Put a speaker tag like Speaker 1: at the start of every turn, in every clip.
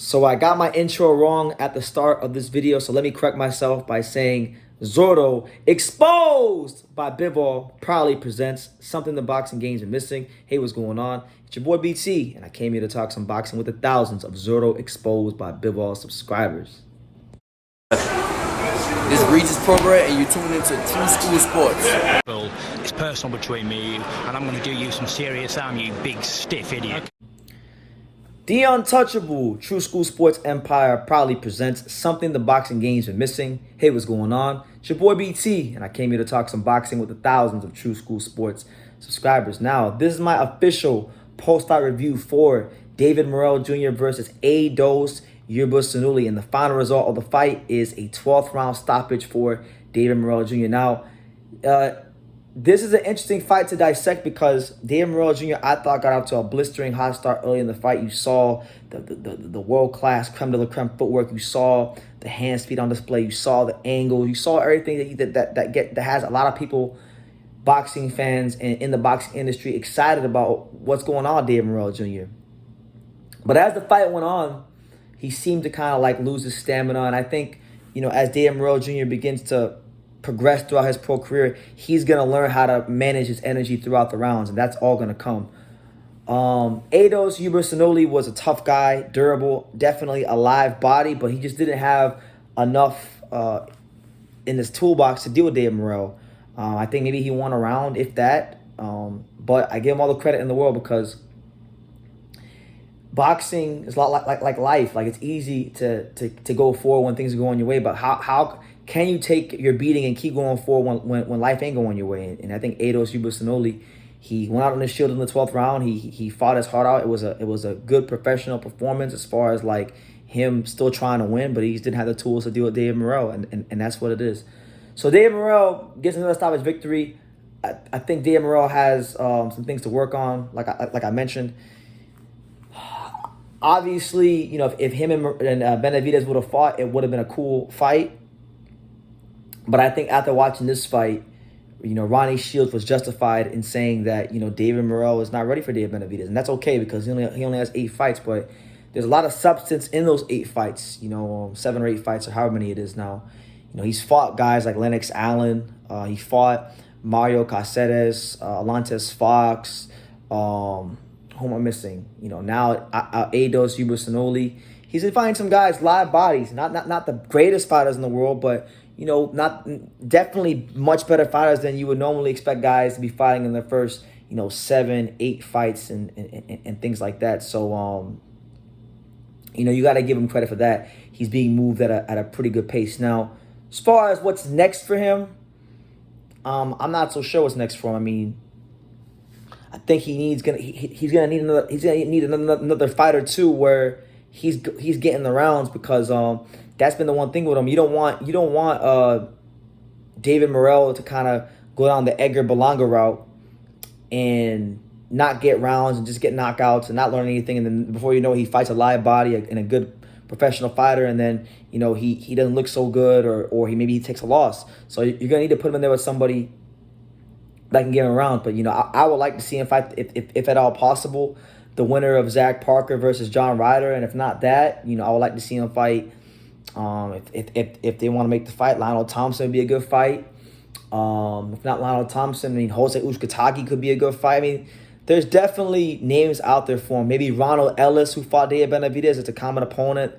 Speaker 1: So I got my intro wrong at the start of this video, so let me correct myself by saying Zordo Exposed by Bivol proudly presents something the boxing games are missing. Hey, what's going on? It's your boy BT, and I came here to talk some boxing with the thousands of Zordo Exposed by Bivol subscribers.
Speaker 2: This Regis program, and you tune into True School Sports.
Speaker 3: It's personal between me and you, and I'm going to do you some serious harm, you big stiff idiot.
Speaker 1: The Untouchable True School Sports Empire proudly presents something the boxing games are missing. Hey, what's going on? It's your boy BT, and I came here to talk some boxing with the thousands of True School Sports subscribers. Now, this is my official post-fight review for David Morrell Jr. versus Aidos Yerbossynully, and the final result of the fight is a 12th round stoppage for David Morrell Jr. Now, this is an interesting fight to dissect because David Morrell Jr. I thought got out to a blistering hot start early in the fight. You saw the world-class creme de la creme footwork. You saw the hand speed on display. You saw the angles. You saw everything that has a lot of people, boxing fans and in the boxing industry, excited about what's going on with David Morrell Jr. But as the fight went on, he seemed to kind of like lose his stamina. And I think, as David Morrell Jr. begins to progress throughout his pro career, he's going to learn how to manage his energy throughout the rounds, and that's all going to come. Aidos Yerbossynully was a tough guy, durable, definitely a live body, but he just didn't have enough in his toolbox to deal with David Morrell. I think maybe he won a round, if that. But I give him all the credit in the world because boxing is a lot like life. Like, it's easy to go forward when things are going your way, but how can you take your beating and keep going forward when life ain't going your way? And I think Aidos Yerbossynully, he went out on his shield in the 12th round. He fought his heart out. It was a good professional performance as far as like him still trying to win, but he just didn't have the tools to deal with David Morrell, and that's what it is. So David Morrell gets another stoppage victory. I think David Morrell has some things to work on, like I mentioned. Obviously, if him and Benavidez would have fought, it would have been a cool fight. But I think after watching this fight, Ronnie Shields was justified in saying that, David Morrell is not ready for David Benavidez. And that's okay because he only has 8 fights. But there's a lot of substance in those 8 fights, 7 or 8 fights or however many it is now. He's fought guys like Lennox Allen. He fought Mario Caceres, Alontes Fox. Who am I missing? Now Aidos Yerbossynully. He's fighting some guys, live bodies. Not the greatest fighters in the world, but definitely much better fighters than you would normally expect guys to be fighting in their first, 7, 8 fights and things like that. So, you got to give him credit for that. He's being moved at a pretty good pace. Now, as far as what's next for him, I'm not so sure what's next for him. I mean, I think he's gonna need another fight or two where he's getting the rounds, because that's been the one thing with him. You don't want David Morrell to kind of go down the Edgar Berlanga route and not get rounds and just get knockouts and not learn anything, and then before you know it, he fights a live body and a good professional fighter, and then he doesn't look so good, or maybe he takes a loss. So you're gonna need to put him in there with somebody that can get him around. But I would like to see him fight, if at all possible, the winner of Zach Parker versus John Ryder, and if not that, I would like to see him fight. If they want to make the fight, Lionel Thompson would be a good fight. If not Lionel Thompson, Jose Ushkatagi could be a good fight. There's definitely names out there for him. Maybe Ronald Ellis, who fought David Benavidez, it's a common opponent.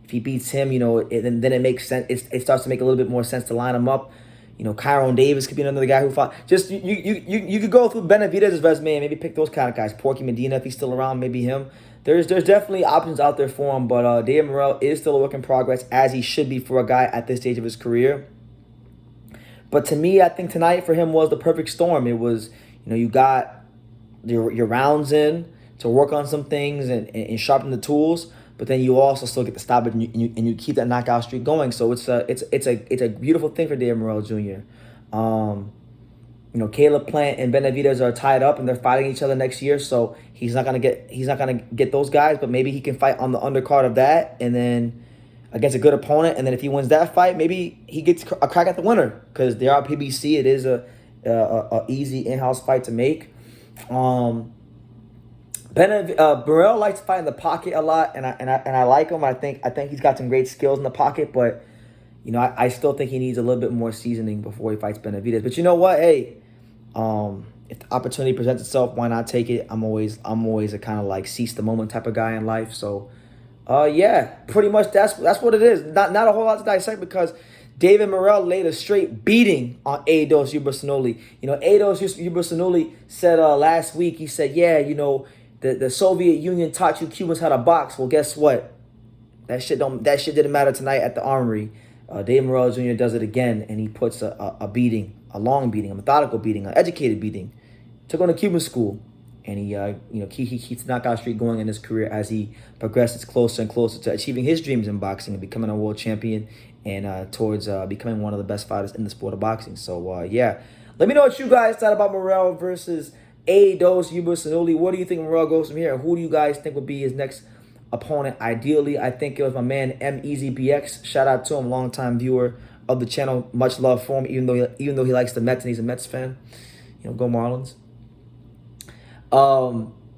Speaker 1: If he beats him, then it makes sense. It starts to make a little bit more sense to line him up. Kyron Davis could be another guy who fought. Just you could go through Benavidez's resume and maybe pick those kind of guys. Porky Medina, if he's still around, maybe him. There's definitely options out there for him, but David Morrell is still a work in progress, as he should be for a guy at this stage of his career. But to me, I think tonight for him was the perfect storm. It was, you got your rounds in to work on some things and sharpen the tools, but then you also still get the stoppage and you keep that knockout streak going. So it's a beautiful thing for David Morrell Jr. Caleb Plant and Benavidez are tied up and they're fighting each other next year, so he's not gonna get those guys, but maybe he can fight on the undercard of that, and then against a good opponent, and then if he wins that fight, maybe he gets a crack at the winner, because they are PBC. It is a easy in-house fight to make. Morrell likes to fight in the pocket a lot, and I like him. I think he's got some great skills in the pocket, but you know, I still think he needs a little bit more seasoning before he fights Benavidez. But you know what? Hey, if the opportunity presents itself, why not take it? I'm always a kind of like seize the moment type of guy in life. So, yeah, pretty much that's what it is. Not a whole lot to dissect because David Morrell laid a straight beating on Aidos Yerbossynully. You know, Aidos Yerbossynully said last week, he said, yeah, you know, the Soviet Union taught you Cubans how to box. Well, guess what? That shit didn't matter tonight at the Armory. David Morrell Jr. does it again, and he puts a beating, a long beating, a methodical beating, an educated beating. Took on a Cuban school, and he keeps the knockout streak going in his career as he progresses closer and closer to achieving his dreams in boxing and becoming a world champion and towards becoming one of the best fighters in the sport of boxing. So, yeah. Let me know what you guys thought about Morrell versus Aidos Yerbossynully. What do you think Morrell goes from here? And who do you guys think would be his next opponent? Ideally, I think it was my man MEZBX. Shout out to him, longtime viewer of the channel. Much love for him, even though he likes the Mets and he's a Mets fan. You know, go Marlins.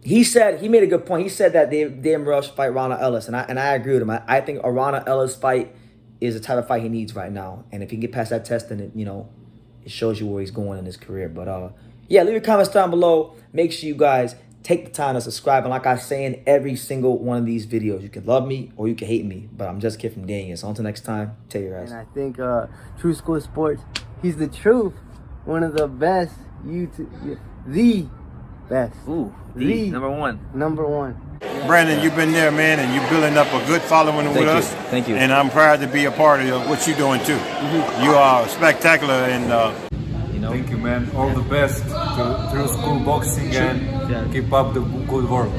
Speaker 1: He made a good point. He said that David Morrell should fight Ronald Ellis, and I agree with him. I think a Ronald Ellis fight is the type of fight he needs right now, and if he can get past that test, then it shows you where he's going in his career. But yeah, leave your comments down below. Make sure you guys take the time to subscribe. And like I say in every single one of these videos, you can love me or you can hate me, but I'm just kidding, dang it. So until next time, take your ass.
Speaker 4: And I think True School Sports, he's the truth. One of the best YouTube, the best.
Speaker 1: Ooh, the number one.
Speaker 4: Number one.
Speaker 5: Brandon, you've been there, man, and you're building up a good following with us.
Speaker 1: Thank you.
Speaker 5: And I'm proud to be a part of what you're doing too. You are spectacular, and
Speaker 6: thank you, man. All the best to True School Boxing, and keep up the good work.